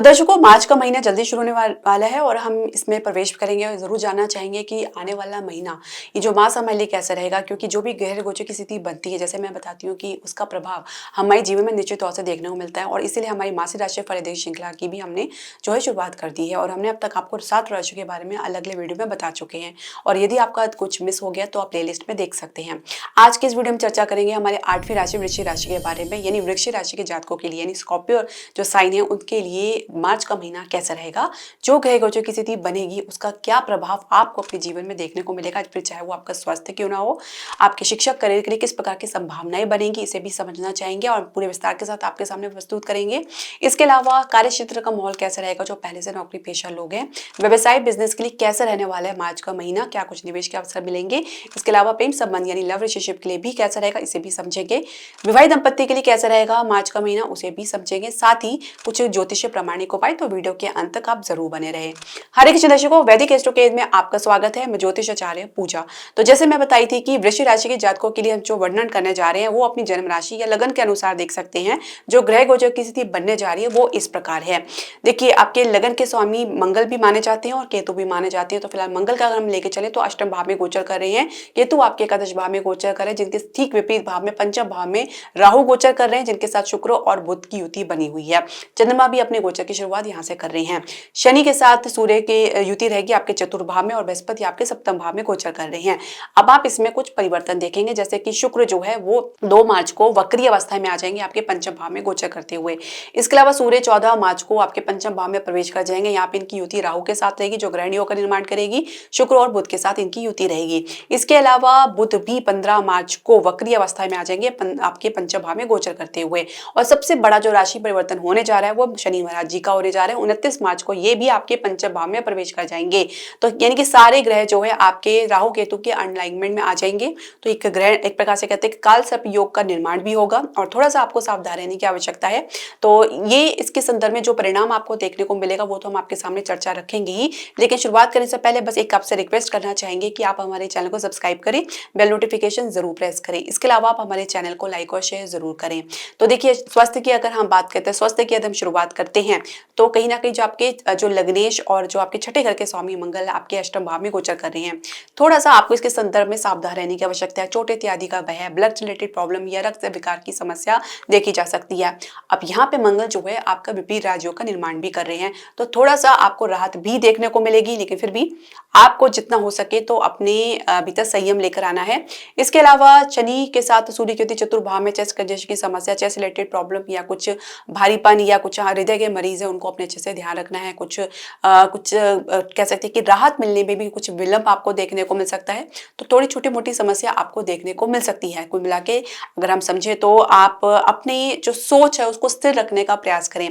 तो दर्शकों, मार्च का महीना जल्दी शुरू होने वाला है और हम इसमें प्रवेश करेंगे और ज़रूर जानना चाहेंगे कि आने वाला महीना ये जो मास हमारे लिए कैसा रहेगा, क्योंकि जो भी ग्रह गोचर की स्थिति बनती है, जैसे मैं बताती हूँ कि उसका प्रभाव हमारे जीवन में निश्चित तौर से देखने को मिलता है। और इसीलिए हमारी मासिक राशि फल श्रृंखला की भी हमने जो है शुरुआत कर दी है और हमने अब तक आपको 7 राशियों के बारे में अलग अलग वीडियो में बता चुके हैं। और यदि आपका कुछ मिस हो गया तो आप प्लेलिस्ट में देख सकते हैं। आज के इस वीडियो में चर्चा करेंगे हमारे 8वीं राशि वृश्चिक राशि के बारे में, यानी वृश्चिक राशि के जातकों के लिए, यानी स्कॉर्पियो जो साइन है उनके लिए मार्च का महीना कैसा रहेगा, जो ग्रह गोचर की स्थिति बनेगी उसका क्या प्रभाव आपको अपने जीवन में देखने को मिलेगा, फिर चाहे वो आपका स्वास्थ्य क्यों ना हो, आपके शिक्षक करियर के लिए किस प्रकार की संभावनाएं बनेंगी, इसे भी समझना चाहेंगे और पूरे विस्तार के साथ आपके सामने प्रस्तुत करेंगे। इसके अलावा कार्य क्षेत्र का माहौल कैसा रहेगा, जो पहले से नौकरी पेशा लोग हैं, व्यवसाय बिजनेस के लिए कैसा रहने वाला है मार्च का महीना, क्या कुछ निवेश के अवसर मिलेंगे। इसके अलावा प्रेम संबंध यानी लव रिलेशनशिप के लिए भी कैसा रहेगा, इसे भी समझेंगे। विवाहित दंपत्ति के लिए कैसा रहेगा मार्च का महीना, उसे भी समझेंगे। साथ ही कुछ ज्योतिष प्रमाणिक उपाय, तो वीडियो के अंत तक आप जरूर बने रहे। हरे कृष्ण दर्शकों, वैदिक एस्ट्रोलॉजी में आपका स्वागत है। मैं ज्योतिष आचार्य पूजा। तो जैसे मैं बताई थी कि वृश्चिक राशि के जातकों के लिए हम जो वर्णन करने जा रहे हैं वो अपनी जन्म राशि या लगन के अनुसार देख सकते हैं। जो ग्रह गोचर की स्थिति बनने जा रही है वो इस प्रकार है। देखिए, आपके लगन के स्वामी मंगल भी माने जाते हैं और केतु भी माने जाते हैं। तो फिलहाल मंगल का अगर हम लेके चले तो अष्टम भाव में गोचर कर रहे हैं, केतु आपके एकादश भाव में गोचर कर रहे हैं, जिनके ठीक विपरीत भाव में पंचम भाव में राहु गोचर कर रहे हैं, जिनके साथ शुक्र और बुध की युति बनी हुई है। चंद्रमा भी अपने गोचर की शुरुआत यहाँ से कर रहे हैं। शनि के साथ सूर्य की युति रहेगी आपके चतुर्थ भाव में और बृहस्पति आपके सप्तम भाव में गोचर कर रहे हैं। अब आप इसमें कुछ परिवर्तन देखेंगे, जैसे कि शुक्र जो है वो 2 मार्च को वक्री अवस्था में आ जाएंगे आपके पंचम भाव में गोचर करते हुए। इसके अलावा सूर्य 14 मार्च को आपके पंचम भाव में प्रवेश कर जाएंगे। यहाँ पे इनकी युति राहु के साथ रहेगी, जो ग्रहणियों का निर्माण करेगी। शुक्र और बुध के साथ इनकी युति रहेगी। इसके अलावा बुध भी 15 मार्च को वक्री अवस्था में आ जाएंगे आपके पंचम भाव में गोचर करते हुए। और सबसे बड़ा जो राशि परिवर्तन होने जा रहा है वो शनि महाराज जी का होने जा रहा है। 29 मार्च को ये भी आपके पंचम भाव में प्रवेश कर जाएंगे। तो यानी कि सारे ग्रह जो है आपके राहु केतु के अनलाइनमेंट में आ जाएंगे। तो एक ग्रह एक प्रकार से कहते हैं काल सर्प योग का निर्माण भी होगा और थोड़ा सा आपको सावधान रहने की आवश्यकता है। तो ये इसके संदर्भ में जो परिणाम आपको देखने को मिलेगा वो तो हम आपके सामने चर्चा रखेंगे ही, लेकिन शुरुआत करने से पहले बस एक आपसे रिक्वेस्ट करना चाहेंगे कि आप हमारे चैनल को सब्सक्राइब करें, बेल नोटिफिकेशन जरूर प्रेस करें। इसके अलावा आप हमारे चैनल को लाइक और शेयर जरूर करें। तो देखिए, स्वास्थ्य की अगर हम बात करते हैं, स्वास्थ्य की हम शुरुआत करते हैं तो कहीं ना कहीं जो आपके जो लग्नेश और जो आपके छठे घर के स्वामी मंगल आपके अष्टम भाव में गोचर कर रहे हैं, थोड़ा सा आपको इसके संदर्भ में सावधान रहने की आवश्यकता है। चोट इत्यादि का भय, ब्लड रिलेटेड प्रॉब्लम या रक्त विकार की समस्या देखी जा सकती है। अब यहाँ पे मंगल जो है आपका विपरीत राज्यों का निर्माण भी कर रहे हैं, तो थोड़ा सा आपको राहत भी देखने को मिलेगी, लेकिन फिर भी आपको जितना हो सके तो अपने भीतर संयम लेकर आना है। इसके अलावा शनि के साथ सूर्य की युति चतुर्भाव में चेस्ट कंजेशन की समस्या, चेस्ट रिलेटेड प्रॉब्लम या कुछ भारीपन या कुछ हृदय के मरीज है उनको अपने अच्छे से ध्यान रखना है। कुछ कह सकते हैं कि राहत मिलने में भी कुछ विलंब आपको देखने को मिल सकता है। तो थोड़ी छोटी मोटी समस्या आपको देखने को मिल सकती है। कुल मिला के अगर हम समझे तो आप अपनी जो सोच है उसको स्थिर रखने का प्रयास करें।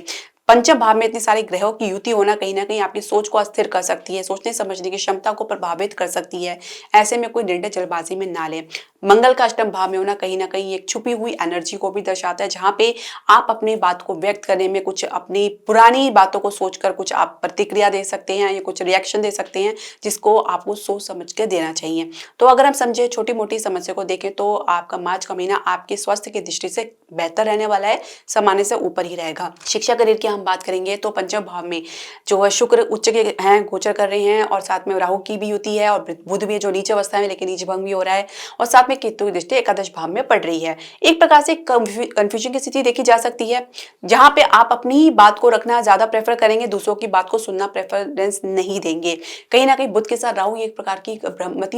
पंचम भाव में इतनी सारी ग्रहों की युति होना कहीं ना कहीं आपकी सोच को अस्थिर कर सकती है, सोचने समझने की क्षमता को प्रभावित कर सकती है। ऐसे में कोई निर्णय जल्दबाजी में ना लें। मंगल का अष्टम भाव में होना कहीं ना कहीं एक छुपी हुई एनर्जी को भी दर्शाता है, जहां पे आप अपनी बात को व्यक्त करने में कुछ अपनी पुरानी बातों को सोचकर कुछ आप प्रतिक्रिया दे सकते हैं या कुछ रिएक्शन दे सकते हैं, जिसको आपको सोच समझ के देना चाहिए। तो अगर हम समझे छोटी मोटी समस्या को देखें तो आपका मार्च का महीना आपके स्वास्थ्य की दृष्टि से बेहतर रहने वाला है, सामान्य से ऊपर ही रहेगा। शिक्षा करियर की हम बात करेंगे तो पंचम भाव में जो है शुक्र उच्च के हैं, गोचर कर रहे हैं और साथ में राहु की भी युति है और बुध भी जो नीचे अवस्था में लेकिन नीच भंग भी हो रहा है और साथ में केतु की दृष्टि एकादश भाव में पड़ रही है। एक प्रकार से कंफ्यूजन की स्थिति देखी जा सकती है, जहां पे आप अपनी बात को रखना ज्यादा प्रेफर करेंगे, दूसरों की बात को सुनना प्रेफरेंस नहीं देंगे। कहीं ना कहीं बुध के साथ राहु एक प्रकार की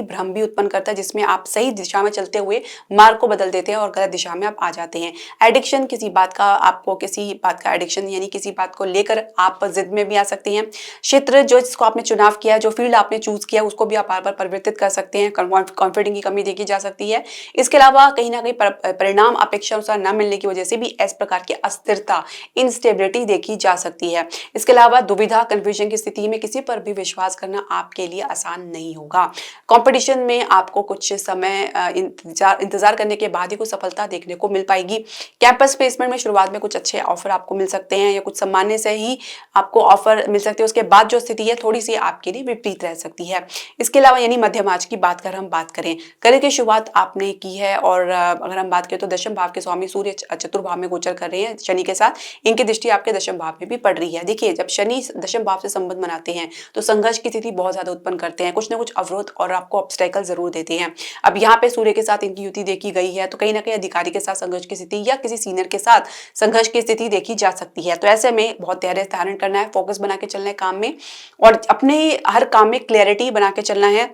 भ्रम भी उत्पन्न करता है, जिसमें आप सही दिशा में चलते हुए मार्ग को बदल देते हैं और गलत दिशा में आप आ जाते हैं। एडिक्शन, किसी बात का आपको किसी बात का एडिक्शन यानी किसी बात को लेकर आप जिद में भी आ सकते हैं। क्षेत्र जो जिसको आपने चुनाव किया, जो फील्ड आपने चूज किया, उसको भी आप बार बार परिवर्तित कर सकते हैं। कॉन्फिडेंस की कमी देखी जा सकती है। इसके अलावा कहीं ना कहीं परिणाम अपेक्षा अनुसार न मिलने की वजह से भी इस प्रकार की अस्थिरता, इंस्टेबिलिटी देखी जा सकती है। इसके अलावा दुविधा, कंफ्यूजन की स्थिति में किसी पर भी विश्वास करना आपके लिए आसान नहीं होगा। कंपटीशन में आपको कुछ समय इंतजार करने के बाद ही कुछ सफलता देखने को मिल पाएगी। कैंपस प्लेसमेंट में शुरुआत में कुछ अच्छे ऑफर आपको मिल सकते हैं या कुछ सामान्य से ही आपको ऑफर मिल सकती है, उसके बाद जो स्थिति है थोड़ी सी आपके लिए विपरीत रह सकती है। इसके अलावा यानी मध्यम आंच की बात कर हम बात करें, कल की शुरुआत आपने की है और अगर हम बात करें तो दशम भाव के स्वामी सूर्य चतुर्भाव में गोचर कर रहे हैं शनि के साथ, इनकी दृष्टि आपके दशम भाव में भी पड़ रही है। देखिए, जब शनि दशम भाव से संबंध बनाते हैं तो संघर्ष की स्थिति बहुत ज्यादा उत्पन्न करते हैं, कुछ ना कुछ अवरोध और आपको ऑब्स्टेकल जरूर देते हैं। अब यहाँ पे सूर्य के साथ इनकी युति देखी गई है तो कहीं ना कहीं अधिकारी के साथ संघर्ष की स्थिति या किसी सीनियर के साथ संघर्ष की स्थिति देखी जा सकती है। तो ऐसे में बहुत धैर्य धारण करना है, फोकस बना के चलना है काम में और अपने हर काम में क्लैरिटी बना के चलना है।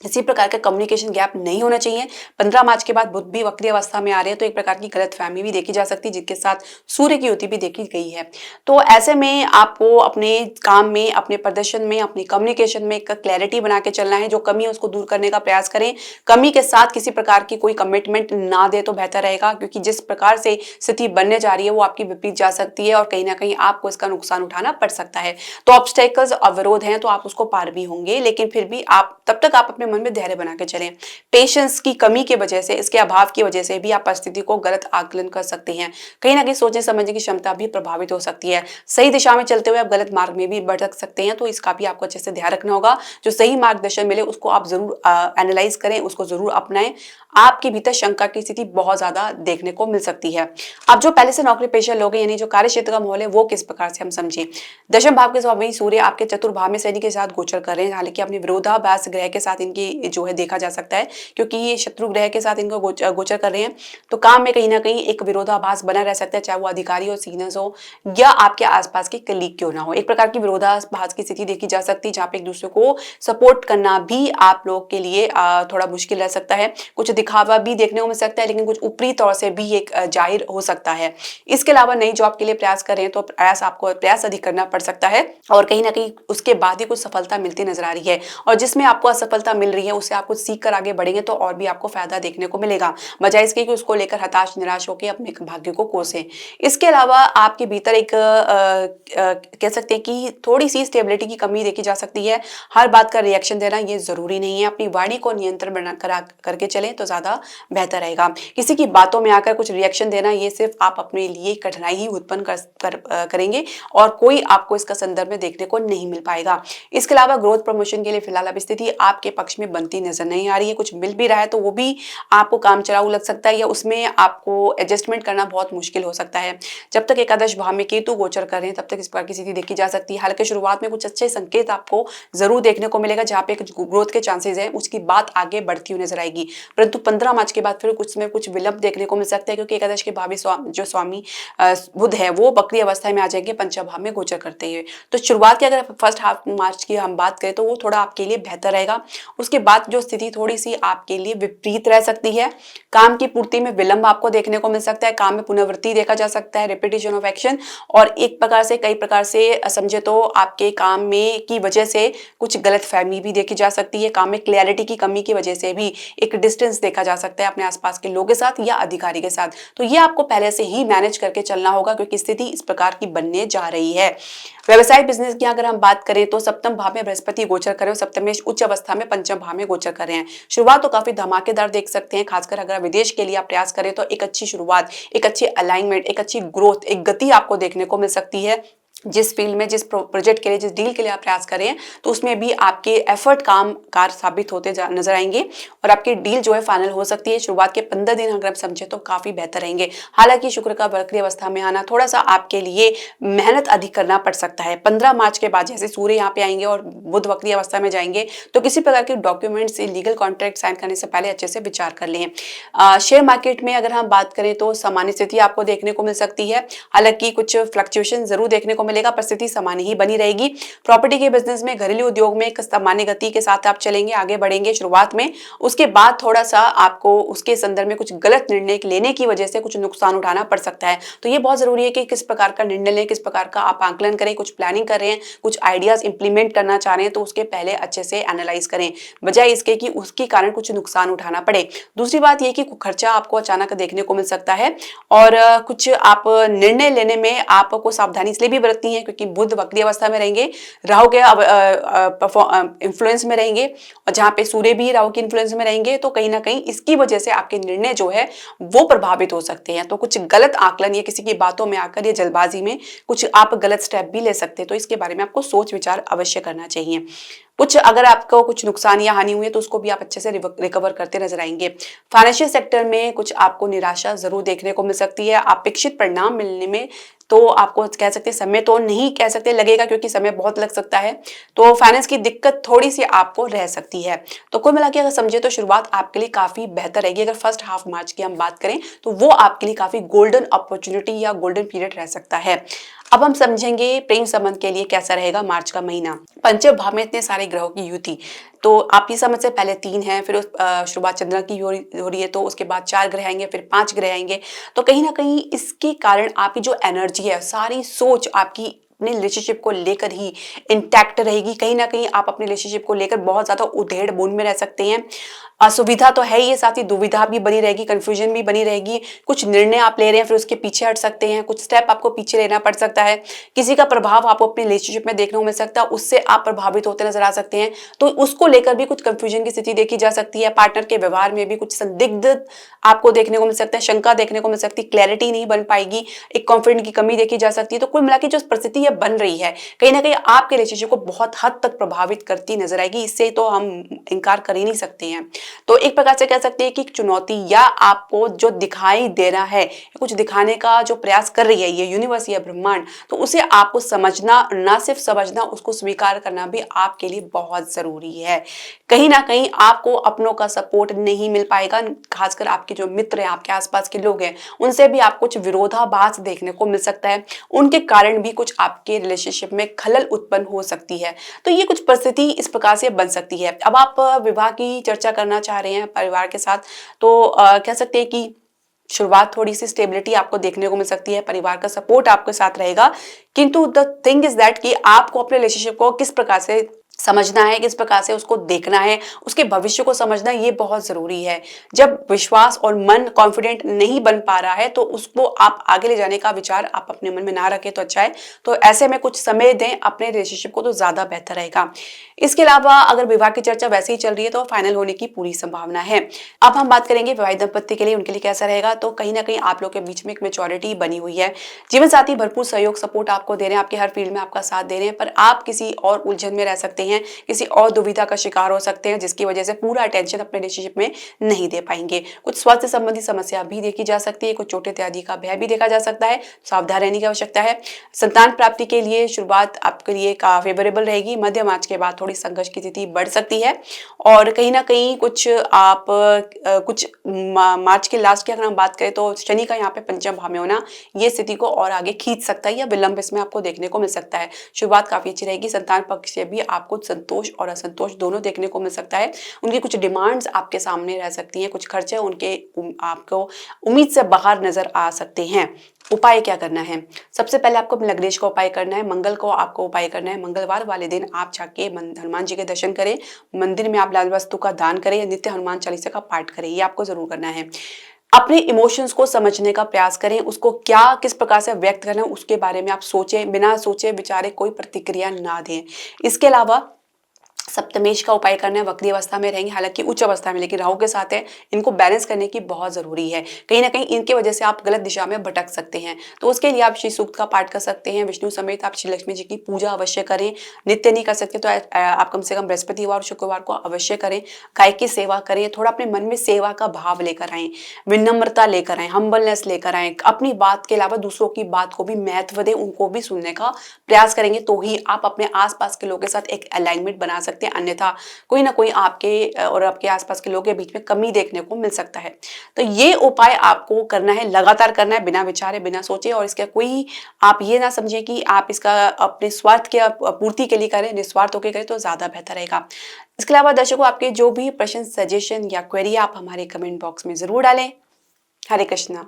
इसी प्रकार का कम्युनिकेशन गैप नहीं होना चाहिए। 15 मार्च के बाद बुध भी वक्री अवस्था में आ रहे हैं तो एक प्रकार की गलतफहमी भी देखी जा सकती है जिसके साथ सूर्य की युति भी देखी गई है। तो ऐसे में आपको अपने काम में, अपने प्रदर्शन में, अपनी कम्युनिकेशन में एक क्लैरिटी बना के चलना है। जो कमी है उसको दूर करने का प्रयास करें, कमी के साथ किसी प्रकार की कोई कमिटमेंट ना दे तो बेहतर रहेगा, क्योंकि जिस प्रकार से स्थिति बनने जा रही है वो आपकी विपरीत जा सकती है और कहीं ना कहीं आपको इसका नुकसान उठाना पड़ सकता है। तो ऑब्स्टेकल्स, अवरोध हैं तो आप उसको पार भी होंगे, लेकिन फिर भी आप तब तक आप अपने मन में धैर्य बना के चलें। पेशेंस की कमी की वजह से, इसके अभाव की वजह से भी आप परिस्थिति को गलत आकलन कर सकते हैं। कहीं ना कहीं सोचने समझने की क्षमता भी प्रभावित हो सकती है। सही दिशा में चलते हुए आप गलत मार्ग में भी भटक सकते हैं, तो इसका भी आपको अच्छे से ध्यान रखना होगा। जो सही मार्गदर्शन मिले उसको आप जरूर एनालाइज करें, उसको जरूर अपनाएं। आपके भीतर शंका की स्थिति बहुत ज्यादा देखने को मिल सकती है। अब जो पहले से नौकरी पेशा लोग हैं, यानी जो कार्य क्षेत्र का माहौल है वो किस प्रकार से हम समझें। दशम भाव के स्वामी सूर्य आपके चतुर्भाव में शनि के साथ गोचर कर रहे हैं, हालांकि अपने विरोधाभास ग्रह के साथ इनकी जो है देखा जा सकता है, क्योंकि ये शत्रु ग्रह के साथ इनको गोचर कर रहे हैं। तो काम में कहीं ना कहीं एक विरोधाभास बना रह सकता है, चाहे वो अधिकारी हो, सीनियर्स हो या आपके आसपास के कलीग क्यों ना हो। एक प्रकार की विरोधाभास की स्थिति देखी जा सकती है जहाँ पे एक दूसरे को सपोर्ट करना भी आप लोग के लिए थोड़ा मुश्किल रह सकता है। कुछ दिखावा भी देखने को मिल सकता है, लेकिन कुछ ऊपरी तौर से भी एक जाहिर हो सकता है। इसके अलावा नई जॉब के लिए प्रयास कर रहे हैं तो प्रयास अधिक करना पड़ सकता है और कहीं ना कहीं उसके बाद ही कुछ सफलता मिलती नजर आ रही है, और जिसमें आपको असफलता मिल रही है उससे आप कुछ सीख कर आगे बढ़ेंगे तो और भी आपको फायदा देखने को मिलेगा, बजाय इसके कि उसको लेकर हताश निराश होकर अपने भाग्य को कोसें। इसके अलावा आपके भीतर एक कह सकते हैं कि थोड़ी सी स्टेबिलिटी की कमी देखी जा सकती है। हर बात का रिएक्शन देना ये जरूरी नहीं है, अपनी वाणी को नियंत्रण बना करके चलें तो ज्यादा बेहतर रहेगा। किसी की बातों में आकर कुछ रिएक्शन देना ये सिर्फ आप अपने लिए कठिनाई ही उत्पन्न करेंगे और कोई आपको इसका संदर्भ में देखने को नहीं मिल पाएगा। इसके अलावा ग्रोथ प्रमोशन के लिए फिलहाल अब स्थिति आपके पक्ष में बनती नजर नहीं आ रही है। कुछ मिल भी रहा है तो वो भी आपको काम चलाऊ लग सकता है या उसमें आपको एडजस्टमेंट करना बहुत मुश्किल हो सकता है। जब तक एकादश भाव में केतु गोचर कर रहे हैं तब तक इस प्रकार की स्थिति देखी जा सकती है। हालांकि शुरुआत में कुछ अच्छे संकेत आपको जरूर देखने को मिलेगा जहाँ पे ग्रोथ के चांसेस है, उसकी बात आगे बढ़ती हुई नजर आएगी, परंतु 15 मार्च के बाद फिर कुछ में कुछ विलंब देखने को मिल सकता है, क्योंकि एकादश के भावी जो स्वामी बुध है वो बकरी अवस्था में आ जाएंगे पंचम भाव में गोचर करते हुए। तो शुरुआत की अगर फर्स्ट हाफ मार्च की हम बात करें तो वो थोड़ा आपके लिए बेहतर रहेगा। उसके बाद जो स्थिति थोड़ी सी आपके लिए विपरीत रह सकती है। काम की पूर्ति में विलंब आपको देखने को मिल सकता है, काम में पुनरावृत्ति देखा जा सकता है, रिपीटिशन ऑफ एक्शन, और एक प्रकार से कई प्रकार से समझे तो आपके काम में की वजह से कुछ गलत फहमी भी देखी जा सकती है। काम में क्लैरिटी की कमी की वजह से भी एक डिस्टेंस देखा जा सकता है अपने आसपास के लोगों के साथ या अधिकारी के साथ। तो ये आपको पहले से ही मैनेज करके चलना होगा, क्योंकि स्थिति इस प्रकार की बनने जा रही है। व्यवसाय बिजनेस की अगर हम बात करें तो सप्तम भाव में बृहस्पति गोचर कर रहे हो, सप्तम में उच्च अवस्था में पंचम भाव में गोचर कर रहे हैं। शुरुआत तो काफी धमाकेदार देख सकते हैं, खासकर अगर विदेश के लिए आप प्रयास करें तो एक अच्छी शुरुआत, एक अच्छी अलाइनमेंट, एक अच्छी ग्रोथ, एक गति आपको देखने को मिल सकती है। जिस फील्ड में, जिस प्रोजेक्ट के लिए, जिस डील के लिए आप प्रयास करें तो उसमें भी आपके एफर्ट कामकार साबित होते नजर आएंगे और आपकी डील जो है फाइनल हो सकती है। शुरुआत के 15 दिन अगर आप समझे तो काफी बेहतर रहेंगे। हालांकि शुक्र का वक्री अवस्था में आना थोड़ा सा आपके लिए मेहनत अधिक करना पड़ सकता है। 15 मार्च के बाद जैसे सूर्य यहाँ पे आएंगे और बुध वक्री अवस्था में जाएंगे तो किसी प्रकार के डॉक्यूमेंट्स, लीगल कॉन्ट्रैक्ट साइन करने से पहले अच्छे से विचार कर लें। शेयर मार्केट में अगर हम बात करें तो सामान्य स्थिति आपको देखने को मिल सकती है, हालांकि कुछ फ्लक्चुएशन जरूर देखने को मिलेगा, परिस्थिति सामान्य ही बनी रहेगी। प्रॉपर्टी के बिजनेस में, घरेलू उद्योग में एक सामान्य गति के साथ आप चलेंगे, आगे बढ़ेंगे शुरुआत में। उसके बाद थोड़ा सा आपको उसके संदर्भ में कुछ गलत निर्णय लेने की वजह से कुछ नुकसान उठाना पड़ सकता है। तो ये बहुत जरूरी है कि किस प्रकार का निर्णय लें, किस प्रकार का आप आंकलन करें। कुछ प्लानिंग कर रहे हैं, कुछ आइडियाज इंप्लीमेंट करना चाह रहे हैं तो उसके पहले अच्छे से एनालाइज करें, बजाय इसके कि उसके कारण कुछ नुकसान उठाना पड़े। दूसरी बात यह कि खर्चा आपको अचानक देखने को मिल सकता है और कुछ आप निर्णय लेने में आपको सावधानी इसलिए भी बरतनी सकती हैं, क्योंकि बुध वक्री अवस्था में रहेंगे, राहु के इन्फ्लुएंस में रहेंगे, और जहाँ पे सूर्य भी राहु के इन्फ्लुएंस में रहेंगे, तो कहीं ना कहीं इसकी वजह से आपके निर्णय जो है वो प्रभावित हो सकते हैं। तो कुछ गलत आकलन या किसी की बातों में आकर या जल्दबाजी में कुछ आप गलत स्टेप भी ले सकते हैं, तो इसके बारे में आपको सोच विचार अवश्य करना चाहिए। कुछ अगर आपको कुछ नुकसान या हानि हुई है तो उसको भी आप अच्छे से रिकवर करते नजर आएंगे। फाइनेंशियल सेक्टर में कुछ आपको निराशा जरूर देखने को मिल सकती है। अपेक्षित परिणाम मिलने में तो आपको कह सकते हैं समय तो नहीं कह सकते लगेगा, क्योंकि समय बहुत लग सकता है, तो फाइनेंस की दिक्कत थोड़ी सी आपको रह सकती है। तो कुल मिला के अगर समझे तो शुरुआत आपके लिए काफी बेहतर रहेगी। अगर फर्स्ट हाफ मार्च की हम बात करें तो वो आपके लिए काफी गोल्डन अपॉर्चुनिटी या गोल्डन पीरियड रह सकता है। अब हम समझेंगे प्रेम संबंध के लिए कैसा रहेगा मार्च का महीना। पंचम भाव में इतने सारे ग्रहों की युति, तो आप ये समझ से पहले 3 है, फिर शुरुआत चंद्र की हो रही है, तो उसके बाद 4 ग्रह आएंगे, फिर 5 ग्रह आएंगे। तो कहीं ना कहीं इसके कारण आपकी जो एनर्जी है, सारी सोच आपकी अपने रिलेशनशिप को लेकर ही इंटैक्ट रहेगी। कहीं ना कहीं आप अपने रिलेशनशिप को लेकर बहुत ज्यादा उधेड़ बुन में रह सकते हैं। असुविधा तो है ही, साथ ही दुविधा भी बनी रहेगी, कंफ्यूजन भी बनी रहेगी। कुछ निर्णय आप ले रहे हैं फिर उसके पीछे हट सकते हैं, कुछ स्टेप आपको पीछे लेना पड़ सकता है। किसी का प्रभाव आपको अपने रिलेशनशिप में देखने को मिल सकता है, उससे आप प्रभावित होते नजर आ सकते हैं, तो उसको लेकर भी कुछ कंफ्यूजन की स्थिति देखी जा सकती है। पार्टनर के व्यवहार में भी कुछ संदिग्ध आपको देखने को मिल सकता है, शंका देखने को मिल सकती है, क्लैरिटी नहीं बन पाएगी, एक कॉन्फिडेंस की कमी देखी जा सकती है। तो कुल मिला के जो परिस्थिति है बन रही है, कहीं ना कहीं आपके रिलेशनशिप को बहुत हद तक प्रभावित करती नजर आएगी। इससे तो हम इनकार कर ही नहीं सकते हैं। तो एक प्रकार से कह सकते हैं कि चुनौती या आपको जो दिखाई दे रहा है, कुछ दिखाने का जो प्रयास कर रही है ये यूनिवर्स या ब्रह्मांड, तो उसे आपको समझना, ना सिर्फ समझना, उसको स्वीकार करना भी आपके लिए बहुत जरूरी है। कहीं ना कहीं आपको अपनों का सपोर्ट नहीं मिल पाएगा, खासकर आपके जो मित्र हैं, आपके आसपास के लोग हैं, उनसे भी आपको कुछ विरोधाभास देखने को मिल सकता है। उनके कारण भी कुछ आपके रिलेशनशिप में खलल उत्पन्न हो सकती है। तो ये कुछ परिस्थिति इस प्रकार से बन सकती है। अब आप विवाह की चर्चा करना चाह रहे हैं परिवार के साथ, तो कह सकते हैं कि शुरुआत थोड़ी सी स्टेबिलिटी आपको देखने को मिल सकती है, परिवार का सपोर्ट आपके साथ रहेगा, किंतु द थिंग इज दैट कि आपको अपने रिलेशनशिप को किस प्रकार से समझना है, किस प्रकार से उसको देखना है, उसके भविष्य को समझना ये बहुत जरूरी है। जब विश्वास और मन कॉन्फिडेंट नहीं बन पा रहा है तो उसको आप आगे ले जाने का विचार आप अपने मन में ना रखें तो अच्छा है। तो ऐसे में कुछ समय दें अपने रिलेशनशिप को तो ज्यादा बेहतर रहेगा। इसके अलावा अगर विवाह की चर्चा वैसे ही चल रही है तो फाइनल होने की पूरी संभावना है। अब हम बात करेंगे विवाहित दंपत्ति के लिए, उनके लिए कैसा रहेगा। तो कहीं ना कहीं आप लोग के बीच में एक मेच्योरिटी बनी हुई है, जीवन साथी भरपूर सहयोग सपोर्ट आपको दे रहे हैं, आपके हर फील्ड में आपका साथ दे रहे हैं, पर आप किसी और उलझन में रह सकते हैं, किसी और दुविधा का शिकार हो सकते हैं, जिसकी वजह से पूरा अटेंशन अपने रिलेशनशिप में नहीं दे पाएंगे। कुछ स्वास्थ्य संबंधी समस्या भी देखी जा सकती है, कुछ चोट इत्यादि का भय भी देखा जा सकता है, सावधान रहने की आवश्यकता है। संतान प्राप्ति के लिए शुरुआत आपके लिए फेवरेबल रहेगी, मध्य मार्च के बाद थोड़ी संघर्ष की स्थिति बढ़ सकती है, और कहीं ना कहीं कुछ आप कुछ मार्च के लास्ट की अगर हम बात करें तो शनि का यहाँ पे पंचम भाव में होना ये स्थिति को और आगे खींच सकता है या विलंब इसमें आपको देखने को मिल सकता है। शुरुआत काफी अच्छी रहेगी, संतान पक्ष से भी आपको संतोष और असंतोष दोनों देखने को मिल सकता है। उनकी कुछ डिमांड्स आपके सामने रह सकती हैं, कुछ खर्चे उनके आपको उम्मीद से बाहर नजर आ सकते हैं। उपाय क्या करना है? सबसे पहले आपको लग्नेश का उपाय करना है, मंगल को आपको उपाय करना है। मंगलवार वाले दिन आप जाके हनुमान जी के दर्शन करें, मंदिर में आप लाल वस्तु का दान करें या नित्य हनुमान चालीसा का पाठ करें, ये आपको जरूर करना है। अपने इमोशंस को समझने का प्रयास करें, उसको क्या किस प्रकार से व्यक्त करना है उसके बारे में आप सोचें, बिना सोचे विचारे कोई प्रतिक्रिया ना दें। इसके अलावा सप्तमेश का उपाय करना है, वक्री अवस्था में रहेंगे, हालांकि उच्च अवस्था में, लेकिन राहु के साथ है, इनको बैलेंस करने की बहुत जरूरी है। कहीं ना कहीं इनके वजह से आप गलत दिशा में भटक सकते हैं, तो उसके लिए आप श्री सूक्त का पाठ कर सकते हैं। विष्णु समेत आप श्री लक्ष्मी जी की पूजा अवश्य करें। नित्य नहीं कर सकते तो आप कम से कम बृहस्पतिवार और शुक्रवार को अवश्य करें। गाय की सेवा करें, थोड़ा अपने मन में सेवा का भाव लेकर आए, विनम्रता लेकर आए, हम्बलनेस लेकर आए, अपनी बात के अलावा दूसरों की बात को भी महत्व दें, उनको भी सुनने का प्रयास करेंगे तो ही आप अपने आसपास के लोगों के साथ एक अलाइनमेंट बना सकते हैं, अन्यथा कोई ना कोई आपके और आपके आसपास के लोगों के बीच में कमी देखने को मिल सकता है। तो ये उपाय आपको करना है, लगातार करना है, बिना विचारे बिना सोचे, और इसका कोई आप ये ना समझे कि आप इसका अपने स्वार्थ के पूर्ति के लिए करें, निस्वार्थ होकर करें तो ज्यादा बेहतर रहेगा। इसके अलावा दर्शकों, आपके जो भी प्रश्न, सजेशन या क्वेरी आप हमारे कमेंट बॉक्स में जरूर डालें। हरे कृष्णा।